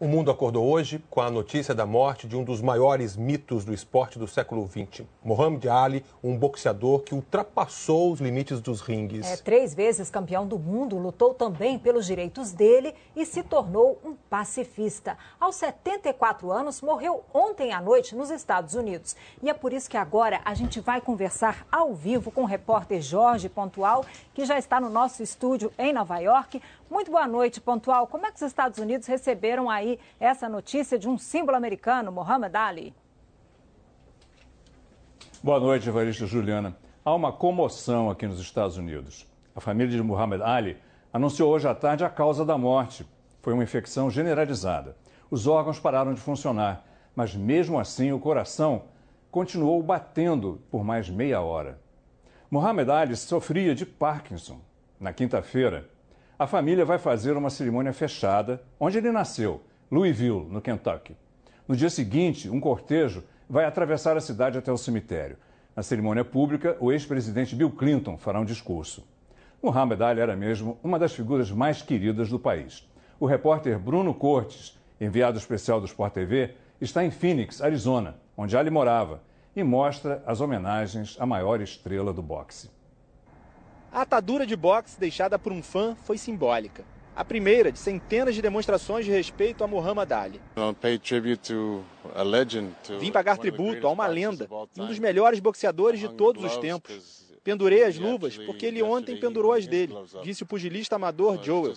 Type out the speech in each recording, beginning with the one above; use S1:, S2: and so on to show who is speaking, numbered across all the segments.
S1: O mundo acordou hoje com a notícia da morte de um dos maiores mitos do esporte do século XX. Muhammad Ali, um boxeador que ultrapassou os limites dos ringues.
S2: 3 vezes campeão do mundo, lutou também pelos direitos dele e se tornou um pacifista. Aos 74 anos, morreu ontem à noite nos Estados Unidos. E é por isso que agora a gente vai conversar ao vivo com o repórter Jorge Pontual, que já está no nosso estúdio em Nova York. Muito boa noite, Pontual. Como é que os Estados Unidos receberam aí essa notícia de um símbolo americano, Muhammad Ali?
S3: Boa noite, Evaristo e Juliana. Há uma comoção aqui nos Estados Unidos. A família de Muhammad Ali anunciou hoje à tarde a causa da morte. Foi uma infecção generalizada. Os órgãos pararam de funcionar, mas mesmo assim o coração continuou batendo por mais meia hora. Muhammad Ali sofria de Parkinson. Na quinta-feira, a família vai fazer uma cerimônia fechada onde ele nasceu, Louisville, no Kentucky. No dia seguinte, um cortejo vai atravessar a cidade até o cemitério. Na cerimônia pública, o ex-presidente Bill Clinton fará um discurso. Muhammad Ali era mesmo uma das figuras mais queridas do país. O repórter Bruno Cortes, enviado especial do Sport TV, está em Phoenix, Arizona, onde Ali morava, e mostra as homenagens à maior estrela do boxe.
S4: A atadura de boxe deixada por um fã foi simbólica. A primeira de centenas de demonstrações de respeito a Muhammad Ali. Vim pagar tributo a uma lenda, um dos melhores boxeadores de todos os tempos. Pendurei as luvas porque ele ontem pendurou as dele, disse o pugilista amador Joel.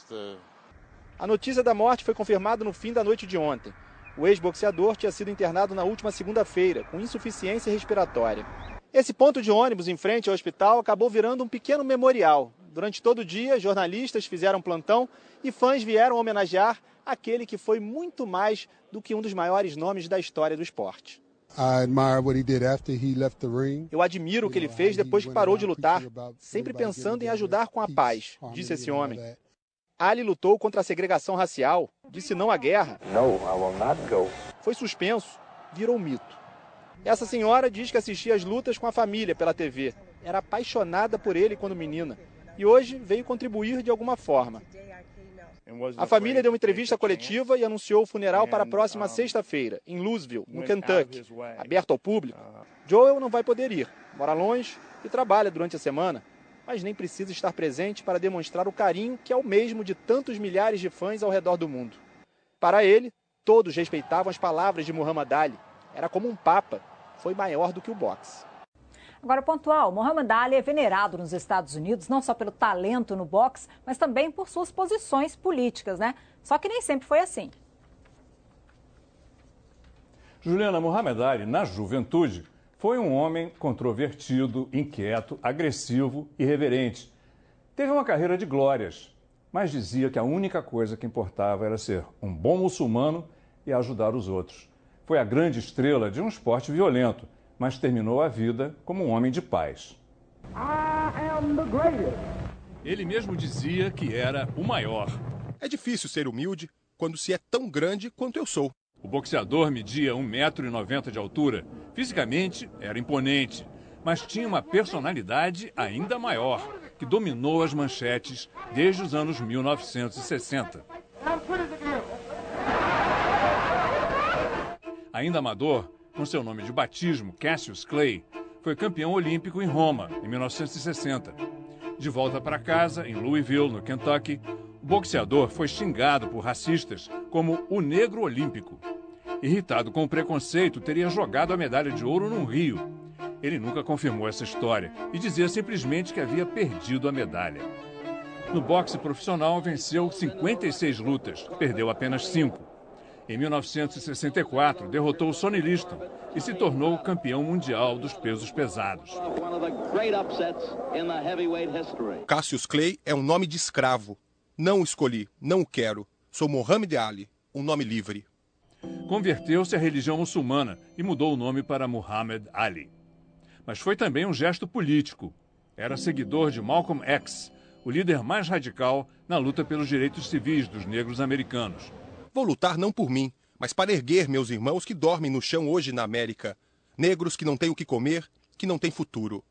S4: A notícia da morte foi confirmada no fim da noite de ontem. O ex-boxeador tinha sido internado na última segunda-feira, com insuficiência respiratória. Esse ponto de ônibus em frente ao hospital acabou virando um pequeno memorial. Durante todo o dia, jornalistas fizeram plantão e fãs vieram homenagear aquele que foi muito mais do que um dos maiores nomes da história do esporte. Eu admiro o que ele fez depois que parou de lutar, sempre pensando em ajudar com a paz, disse esse homem. Ali lutou contra a segregação racial, disse não à guerra. Foi suspenso, virou mito. Essa senhora diz que assistia às lutas com a família pela TV. Era apaixonada por ele quando menina. E hoje veio contribuir de alguma forma. A família deu uma entrevista coletiva e anunciou o funeral para a próxima sexta-feira, em Louisville, no Kentucky, aberto ao público. Joel não vai poder ir, mora longe e trabalha durante a semana, mas nem precisa estar presente para demonstrar o carinho que é o mesmo de tantos milhares de fãs ao redor do mundo. Para ele, todos respeitavam as palavras de Muhammad Ali. Era como um papa, foi maior do que o boxe.
S2: Agora, Pontual, Muhammad Ali é venerado nos Estados Unidos não só pelo talento no boxe, mas também por suas posições políticas, né? Só que nem sempre foi assim.
S3: Juliana, Muhammad Ali, na juventude, foi um homem controvertido, inquieto, agressivo e irreverente. Teve uma carreira de glórias, mas dizia que a única coisa que importava era ser um bom muçulmano e ajudar os outros. Foi a grande estrela de um esporte violento, mas terminou a vida como um homem de paz.
S5: Ele mesmo dizia que era o maior.
S6: É difícil ser humilde quando se é tão grande quanto eu sou.
S5: O boxeador media 1,90 m de altura. Fisicamente era imponente, mas tinha uma personalidade ainda maior, que dominou as manchetes desde os anos 1960. Ainda amador, com seu nome de batismo, Cassius Clay, foi campeão olímpico em Roma, em 1960. De volta para casa, em Louisville, no Kentucky, o boxeador foi xingado por racistas como o negro olímpico. Irritado com o preconceito, teria jogado a medalha de ouro num rio. Ele nunca confirmou essa história e dizia simplesmente que havia perdido a medalha. No boxe profissional, venceu 56 lutas, perdeu apenas 5. Em 1964, derrotou Sonny Liston e se tornou campeão mundial dos pesos pesados.
S6: Cassius Clay é um nome de escravo. Não o escolhi, não o quero. Sou Muhammad Ali, um nome livre.
S5: Converteu-se à religião muçulmana e mudou o nome para Muhammad Ali. Mas foi também um gesto político. Era seguidor de Malcolm X, o líder mais radical na luta pelos direitos civis dos negros americanos.
S6: Vou lutar não por mim, mas para erguer meus irmãos que dormem no chão hoje na América. Negros que não têm o que comer, que não têm futuro.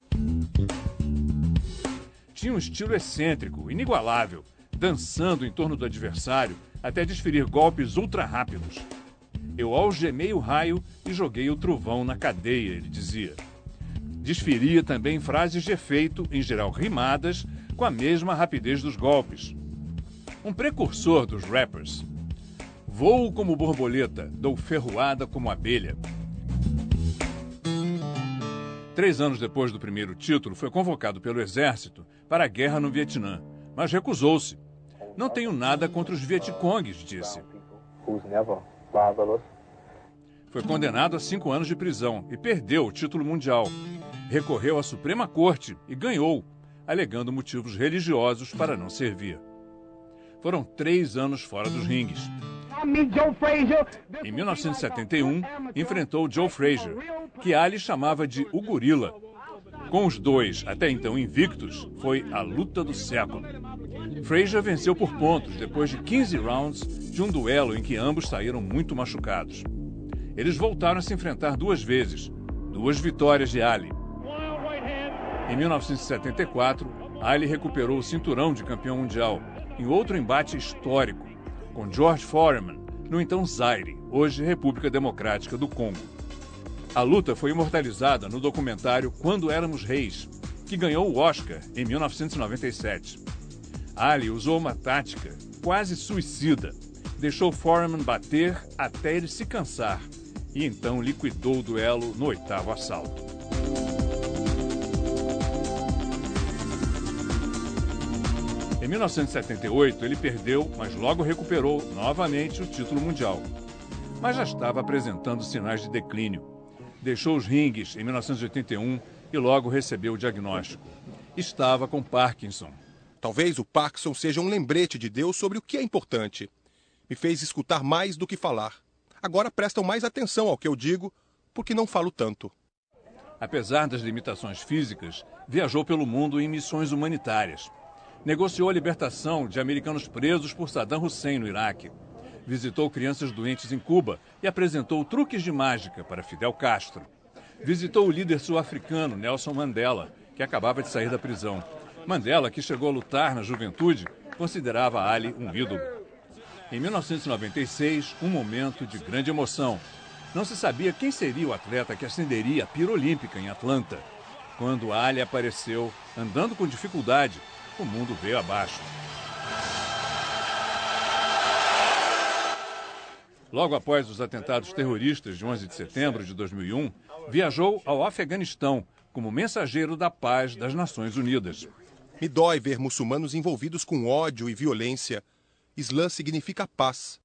S5: Tinha um estilo excêntrico, inigualável, dançando em torno do adversário, até desferir golpes ultra rápidos. Eu algemei o raio e joguei o trovão na cadeia, ele dizia. Desferia também frases de efeito, em geral rimadas, com a mesma rapidez dos golpes. Um precursor dos rappers. Voo como borboleta, dou ferroada como abelha. 3 anos depois do primeiro título, foi convocado pelo Exército para a guerra no Vietnã, mas recusou-se. Não tenho nada contra os Vietcongues, disse. Foi condenado a 5 anos de prisão e perdeu o título mundial. Recorreu à Suprema Corte e ganhou, alegando motivos religiosos para não servir. Foram 3 anos fora dos ringues. Em 1971, enfrentou Joe Frazier, que Ali chamava de o gorila. Com os dois, até então invictos, foi a luta do século. Frazier venceu por pontos depois de 15 rounds de um duelo em que ambos saíram muito machucados. Eles voltaram a se enfrentar 2 vezes, 2 vitórias de Ali. Em 1974, Ali recuperou o cinturão de campeão mundial em outro embate histórico, com George Foreman, no então Zaire, hoje República Democrática do Congo. A luta foi imortalizada no documentário Quando Éramos Reis, que ganhou o Oscar em 1997. Ali usou uma tática quase suicida. Deixou Foreman bater até ele se cansar e então liquidou o duelo no 8º assalto. Em 1978, ele perdeu, mas logo recuperou novamente o título mundial. Mas já estava apresentando sinais de declínio. Deixou os ringues em 1981 e logo recebeu o diagnóstico. Estava com Parkinson.
S6: Talvez o Parkinson seja um lembrete de Deus sobre o que é importante. Me fez escutar mais do que falar. Agora prestam mais atenção ao que eu digo, porque não falo tanto.
S5: Apesar das limitações físicas, viajou pelo mundo em missões humanitárias. Negociou a libertação de americanos presos por Saddam Hussein no Iraque. Visitou crianças doentes em Cuba e apresentou truques de mágica para Fidel Castro. Visitou o líder sul-africano Nelson Mandela, que acabava de sair da prisão. Mandela, que chegou a lutar na juventude, considerava Ali um ídolo. Em 1996, um momento de grande emoção. Não se sabia quem seria o atleta que acenderia a pira olímpica em Atlanta. Quando Ali apareceu, andando com dificuldade, o mundo veio abaixo. Logo após os atentados terroristas de 11 de setembro de 2001, viajou ao Afeganistão como mensageiro da paz das Nações Unidas.
S6: Me dói ver muçulmanos envolvidos com ódio e violência. Islã significa paz.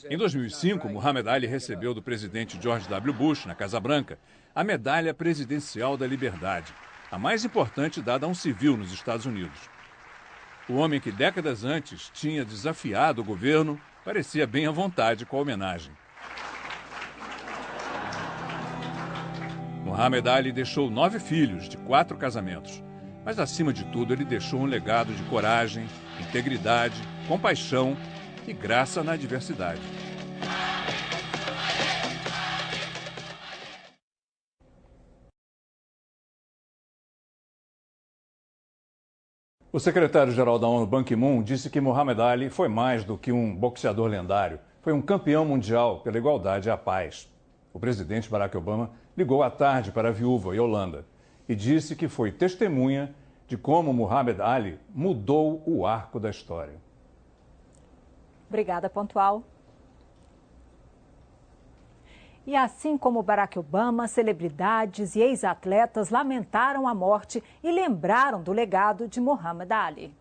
S5: Em 2005, Muhammad Ali recebeu do presidente George W. Bush, na Casa Branca, a Medalha Presidencial da Liberdade, a mais importante dada a um civil nos Estados Unidos. O homem que décadas antes tinha desafiado o governo parecia bem à vontade com a homenagem. Muhammad Ali deixou 9 filhos de 4 casamentos, mas acima de tudo ele deixou um legado de coragem, integridade, compaixão e graça na adversidade.
S3: O secretário-geral da ONU, Ban Ki-moon, disse que Muhammad Ali foi mais do que um boxeador lendário. Foi um campeão mundial pela igualdade e a paz. O presidente Barack Obama ligou à tarde para a viúva, Yolanda, e disse que foi testemunha de como Muhammad Ali mudou o arco da história.
S2: Obrigada, Pontual. E assim como Barack Obama, celebridades e ex-atletas lamentaram a morte e lembraram do legado de Muhammad Ali.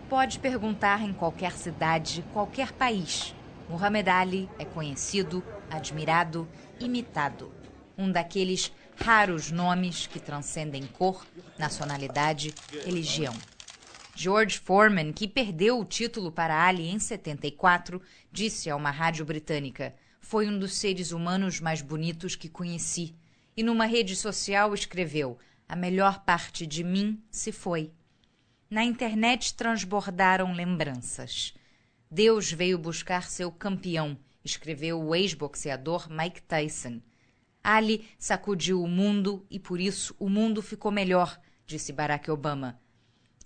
S7: Pode perguntar em qualquer cidade, qualquer país. Muhammad Ali é conhecido, admirado, imitado. Um daqueles raros nomes que transcendem cor, nacionalidade, religião. George Foreman, que perdeu o título para Ali em 74, disse a uma rádio britânica: "Foi um dos seres humanos mais bonitos que conheci." E numa rede social escreveu: "A melhor parte de mim se foi." Na internet transbordaram lembranças. "Deus veio buscar seu campeão", escreveu o ex-boxeador Mike Tyson. Ali sacudiu o mundo e por isso o mundo ficou melhor, disse Barack Obama.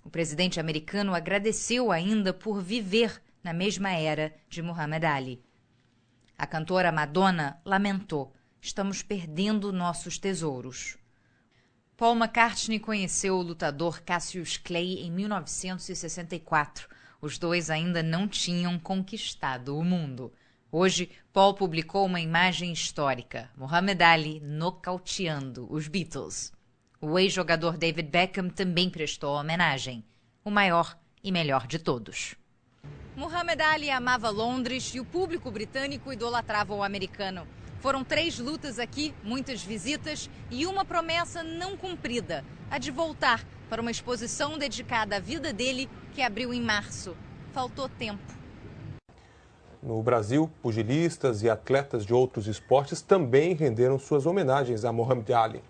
S7: O presidente americano agradeceu ainda por viver na mesma era de Muhammad Ali. A cantora Madonna lamentou: estamos perdendo nossos tesouros. Paul McCartney conheceu o lutador Cassius Clay em 1964. Os dois ainda não tinham conquistado o mundo. Hoje, Paul publicou uma imagem histórica: Muhammad Ali nocauteando os Beatles. O ex-jogador David Beckham também prestou homenagem, o maior e melhor de todos. Muhammad Ali amava Londres e o público britânico idolatrava o americano. Foram 3 lutas aqui, muitas visitas e uma promessa não cumprida, a de voltar para uma exposição dedicada à vida dele que abriu em março. Faltou tempo.
S1: No Brasil, pugilistas e atletas de outros esportes também renderam suas homenagens a Muhammad Ali.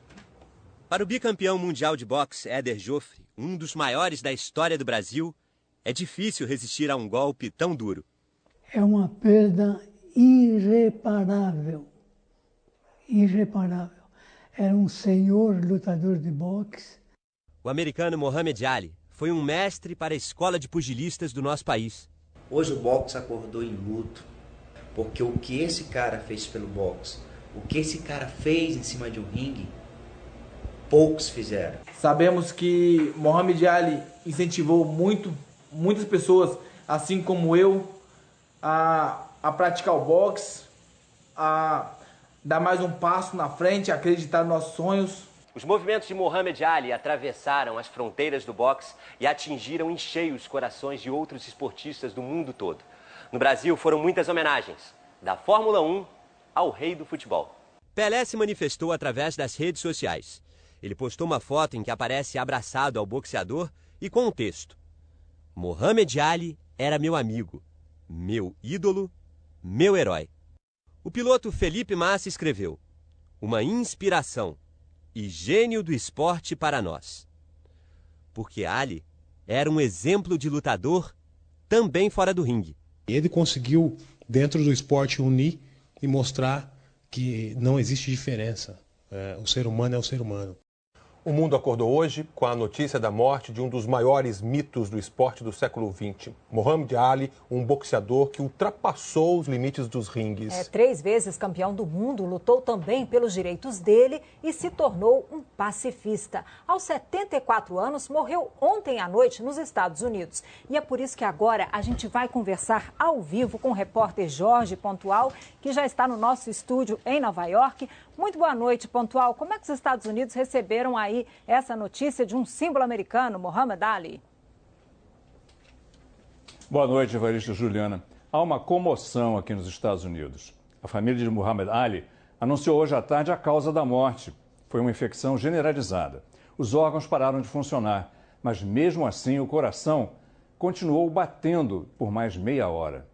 S8: Para o bicampeão mundial de boxe, Éder Joffre, um dos maiores da história do Brasil, é difícil resistir a um golpe tão duro.
S9: É uma perda irreparável. Irreparável. Era um senhor lutador de boxe.
S8: O americano Muhammad Ali foi um mestre para a escola de pugilistas do nosso país.
S10: Hoje o boxe acordou em luto, porque o que esse cara fez pelo boxe, o que esse cara fez em cima de um ringue, poucos fizeram.
S11: Sabemos que Muhammad Ali incentivou muitas pessoas, assim como eu, a praticar o boxe, a dar mais um passo na frente, a acreditar nos nossos sonhos.
S8: Os movimentos de Muhammad Ali atravessaram as fronteiras do boxe e atingiram em cheio os corações de outros esportistas do mundo todo. No Brasil foram muitas homenagens, da Fórmula 1 ao rei do futebol. Pelé se manifestou através das redes sociais. Ele postou uma foto em que aparece abraçado ao boxeador e com um texto: Muhammad Ali era meu amigo, meu ídolo, meu herói. O piloto Felipe Massa escreveu: uma inspiração e gênio do esporte para nós. Porque Ali era um exemplo de lutador também fora do ringue.
S12: Ele conseguiu, dentro do esporte, unir e mostrar que não existe diferença. O ser humano é o ser humano.
S1: O mundo acordou hoje com a notícia da morte de um dos maiores mitos do esporte do século XX. Muhammad Ali, um boxeador que ultrapassou os limites dos ringues.
S2: 3 vezes campeão do mundo, lutou também pelos direitos dele e se tornou um pacifista. Aos 74 anos, morreu ontem à noite nos Estados Unidos. E é por isso que agora a gente vai conversar ao vivo com o repórter Jorge Pontual, que já está no nosso estúdio em Nova York. Muito boa noite, Pontual. Como é que os Estados Unidos receberam aí essa notícia de um símbolo americano, Muhammad Ali?
S3: Boa noite, Evaristo e Juliana. Há uma comoção aqui nos Estados Unidos. A família de Muhammad Ali anunciou hoje à tarde a causa da morte. Foi uma infecção generalizada. Os órgãos pararam de funcionar, mas mesmo assim o coração continuou batendo por mais meia hora.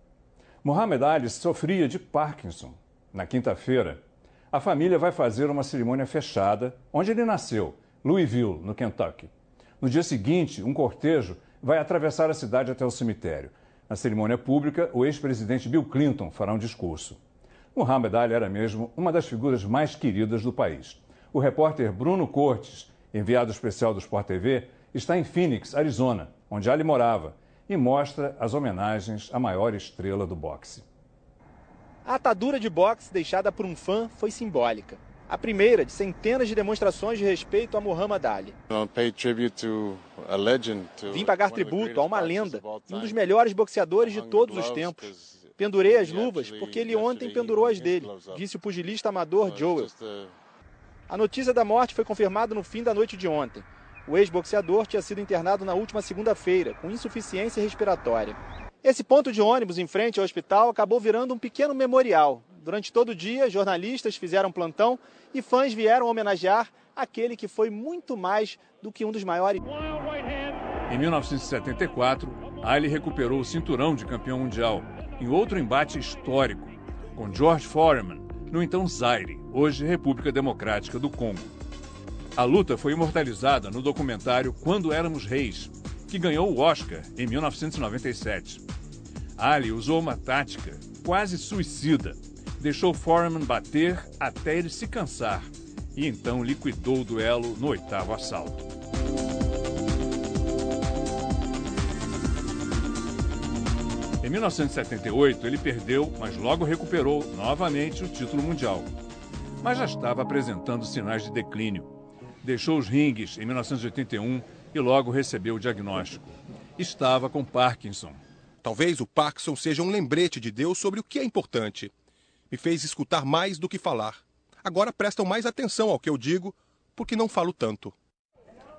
S3: Muhammad Ali sofria de Parkinson. Na quinta-feira, a família vai fazer uma cerimônia fechada onde ele nasceu, Louisville, no Kentucky. No dia seguinte, um cortejo vai atravessar a cidade até o cemitério. Na cerimônia pública, o ex-presidente Bill Clinton fará um discurso. Muhammad Ali era mesmo uma das figuras mais queridas do país. O repórter Bruno Cortes, enviado especial do Sport TV, está em Phoenix, Arizona, onde Ali morava, e mostra as homenagens à maior estrela do boxe.
S4: A atadura de boxe deixada por um fã foi simbólica. A primeira de centenas de demonstrações de respeito a Muhammad Ali. Vim pagar tributo a uma lenda, um dos melhores boxeadores de todos os tempos. Pendurei as luvas porque ele ontem pendurou as dele, disse o pugilista amador Joel. A notícia da morte foi confirmada no fim da noite de ontem. O ex-boxeador tinha sido internado na última segunda-feira, com insuficiência respiratória. Esse ponto de ônibus em frente ao hospital acabou virando um pequeno memorial. Durante todo o dia, jornalistas fizeram plantão e fãs vieram homenagear aquele que foi muito mais do que um dos maiores.
S5: Em 1974, Ali recuperou o cinturão de campeão mundial em outro embate histórico, com George Foreman, no então Zaire, hoje República Democrática do Congo. A luta foi imortalizada no documentário Quando Éramos Reis, que ganhou o Oscar em 1997. Ali usou uma tática quase suicida. Deixou Foreman bater até ele se cansar e então liquidou o duelo no 8º assalto. Em 1978, ele perdeu, mas logo recuperou novamente o título mundial. Mas já estava apresentando sinais de declínio. Deixou os ringues em 1981 e logo recebeu o diagnóstico. Estava com Parkinson.
S6: Talvez o Parkinson seja um lembrete de Deus sobre o que é importante. Me fez escutar mais do que falar. Agora prestam mais atenção ao que eu digo, porque não falo tanto.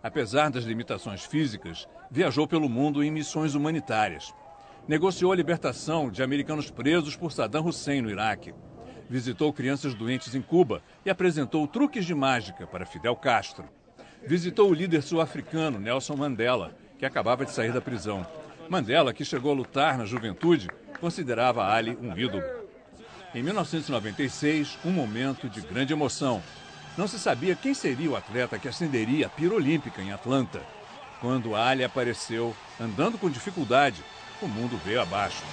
S5: Apesar das limitações físicas, viajou pelo mundo em missões humanitárias. Negociou a libertação de americanos presos por Saddam Hussein no Iraque. Visitou crianças doentes em Cuba e apresentou truques de mágica para Fidel Castro. Visitou o líder sul-africano Nelson Mandela, que acabava de sair da prisão. Mandela, que chegou a lutar na juventude, considerava Ali um ídolo. Em 1996, um momento de grande emoção. Não se sabia quem seria o atleta que acenderia a pira olímpica em Atlanta. Quando Ali apareceu, andando com dificuldade, o mundo veio abaixo.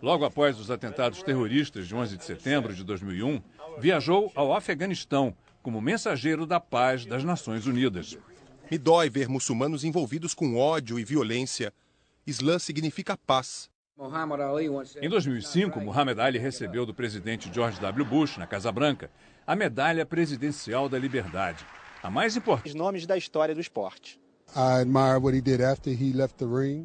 S5: Logo após os atentados terroristas de 11 de setembro de 2001, viajou ao Afeganistão como mensageiro da paz das Nações Unidas.
S6: Me dói ver muçulmanos envolvidos com ódio e violência. Islã significa paz.
S5: Em 2005, Muhammad Ali recebeu do presidente George W. Bush, na Casa Branca, a Medalha Presidencial da Liberdade, a mais importante.
S4: Os nomes da história do esporte.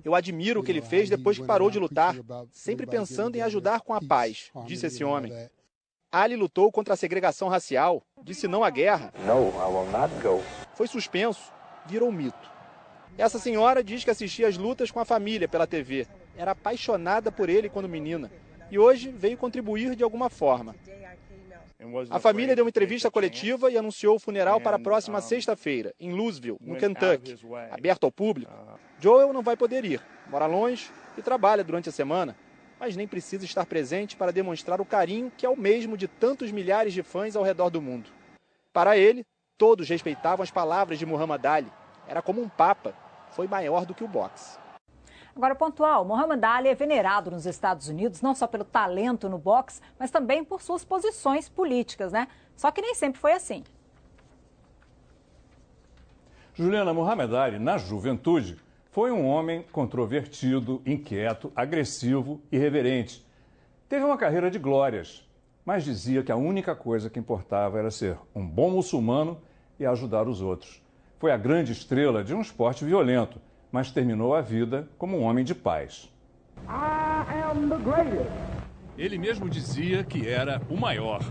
S13: Eu
S4: admiro o que ele fez depois que parou de lutar, sempre pensando em ajudar com a paz, disse esse homem. Ali lutou contra a segregação racial, disse não à guerra. Foi suspenso, virou mito. Essa senhora diz que assistia às lutas com a família pela TV. Era apaixonada por ele quando menina e hoje veio contribuir de alguma forma. A família deu uma entrevista coletiva e anunciou o funeral para a próxima sexta-feira, em Louisville, no Kentucky, aberto ao público. Joel não vai poder ir, mora longe e trabalha durante a semana, mas nem precisa estar presente para demonstrar o carinho que é o mesmo de tantos milhares de fãs ao redor do mundo. Para ele, todos respeitavam as palavras de Muhammad Ali. Era como um papa, foi maior do que o boxe.
S2: Agora, pontual, Muhammad Ali é venerado nos Estados Unidos não só pelo talento no boxe, mas também por suas posições políticas, né? Só que nem sempre foi assim.
S3: Juliana, Muhammad Ali, na juventude, foi um homem controvertido, inquieto, agressivo e irreverente. Teve uma carreira de glórias, mas dizia que a única coisa que importava era ser um bom muçulmano e ajudar os outros. Foi a grande estrela de um esporte violento, mas terminou a vida como um homem de paz.
S5: Ele mesmo dizia que era o maior.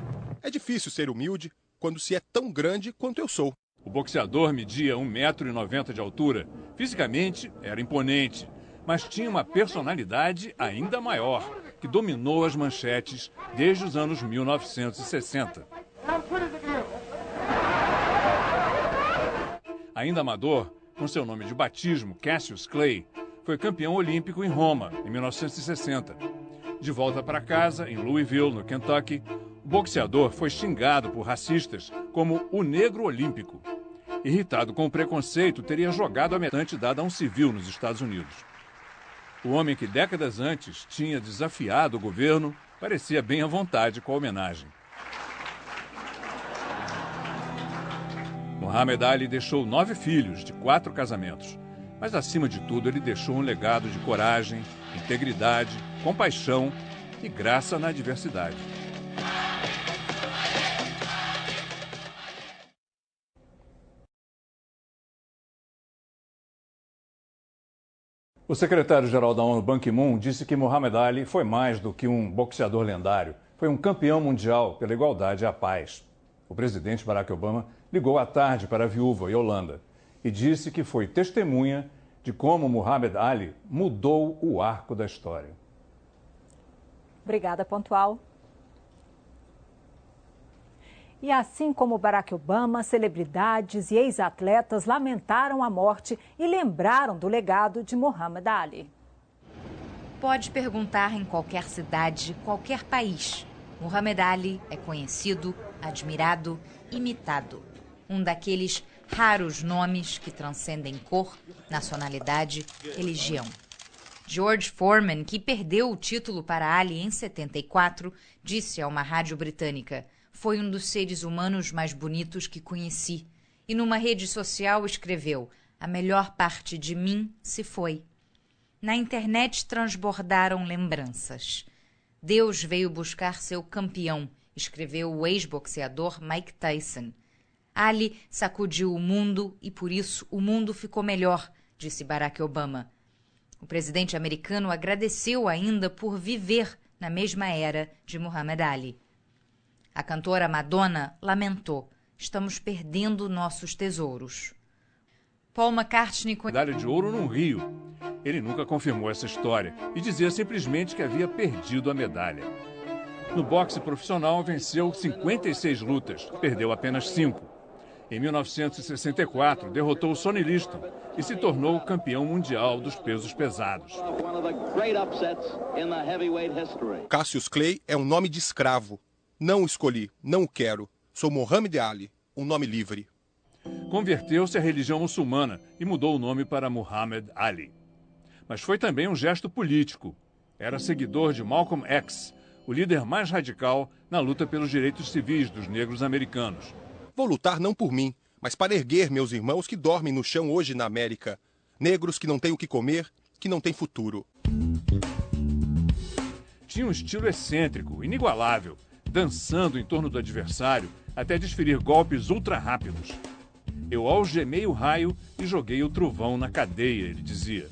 S6: É difícil ser humilde quando se é tão grande quanto eu sou.
S5: O boxeador media 1,90 m de altura. Fisicamente era imponente, mas tinha uma personalidade ainda maior, que dominou as manchetes desde os anos 1960. Ainda amador, com seu nome de batismo, Cassius Clay, foi campeão olímpico em Roma, em 1960. De volta para casa, em Louisville, no Kentucky, o boxeador foi xingado por racistas como o negro olímpico. Irritado com o preconceito, teria jogado a medalha dada a um civil nos Estados Unidos. O homem que décadas antes tinha desafiado o governo parecia bem à vontade com a homenagem. Muhammad Ali deixou 9 filhos de 4 casamentos, mas acima de tudo ele deixou um legado de coragem, integridade, compaixão e graça na adversidade.
S3: O secretário-geral da ONU, Ban Ki-moon, disse que Muhammad Ali foi mais do que um boxeador lendário. Foi um campeão mundial pela igualdade e a paz. O presidente Barack Obama ligou à tarde para a viúva, Yolanda, e disse que foi testemunha de como Muhammad Ali mudou o arco da história.
S2: Obrigada, pontual. E assim como Barack Obama, celebridades e ex-atletas lamentaram a morte e lembraram do legado de Muhammad Ali.
S7: Pode perguntar em qualquer cidade, qualquer país. Muhammad Ali é conhecido, admirado, imitado. Um daqueles raros nomes que transcendem cor, nacionalidade, religião. George Foreman, que perdeu o título para Ali em 74, disse a uma rádio britânica: "Foi um dos seres humanos mais bonitos que conheci." E numa rede social escreveu: A melhor parte de mim se foi. Na internet transbordaram lembranças. Deus veio buscar seu campeão, escreveu o ex-boxeador Mike Tyson. Ali sacudiu o mundo e por isso o mundo ficou melhor, disse Barack Obama. O presidente americano agradeceu ainda por viver na mesma era de Muhammad Ali. A cantora Madonna lamentou: estamos perdendo nossos tesouros. Paul McCartney...
S5: Medalha de ouro no Rio. Ele nunca confirmou essa história e dizia simplesmente que havia perdido a medalha. No boxe profissional, venceu 56 lutas, perdeu apenas 5. Em 1964, derrotou Sonny Liston e se tornou campeão mundial dos pesos pesados.
S6: Cassius Clay é um nome de escravo. Não o escolhi, não o quero. Sou Muhammad Ali, um nome livre.
S5: Converteu-se à religião muçulmana e mudou o nome para Muhammad Ali. Mas foi também um gesto político. Era seguidor de Malcolm X, o líder mais radical na luta pelos direitos civis dos negros americanos.
S6: Vou lutar não por mim, mas para erguer meus irmãos que dormem no chão hoje na América. Negros que não têm o que comer, que não têm futuro.
S5: Tinha um estilo excêntrico, inigualável, dançando em torno do adversário até desferir golpes ultra rápidos. Eu algemei o raio e joguei o trovão na cadeia, ele dizia.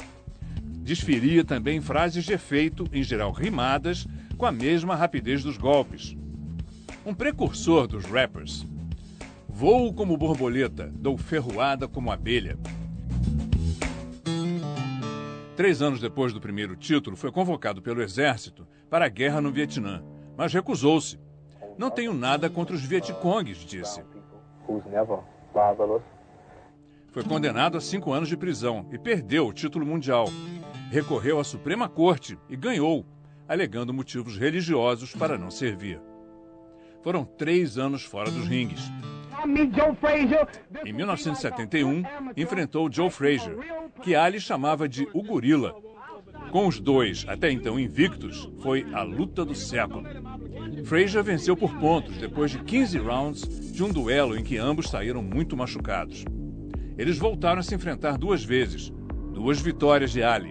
S5: Desferia também frases de efeito, em geral rimadas, com a mesma rapidez dos golpes. Um precursor dos rappers. Voo como borboleta, dou ferroada como abelha. 3 anos depois do primeiro título, foi convocado pelo exército para a guerra no Vietnã, mas recusou-se. Não tenho nada contra os Vietcongues, disse. Foi condenado a 5 anos de prisão e perdeu o título mundial. Recorreu à Suprema Corte e ganhou, alegando motivos religiosos para não servir. Foram 3 anos fora dos ringues. Em 1971, enfrentou Joe Frazier, que Ali chamava de o gorila. Com os dois, até então invictos, foi a luta do século. Frazier venceu por pontos depois de 15 rounds de um duelo em que ambos saíram muito machucados. Eles voltaram a se enfrentar 2 vezes, 2 vitórias de Ali.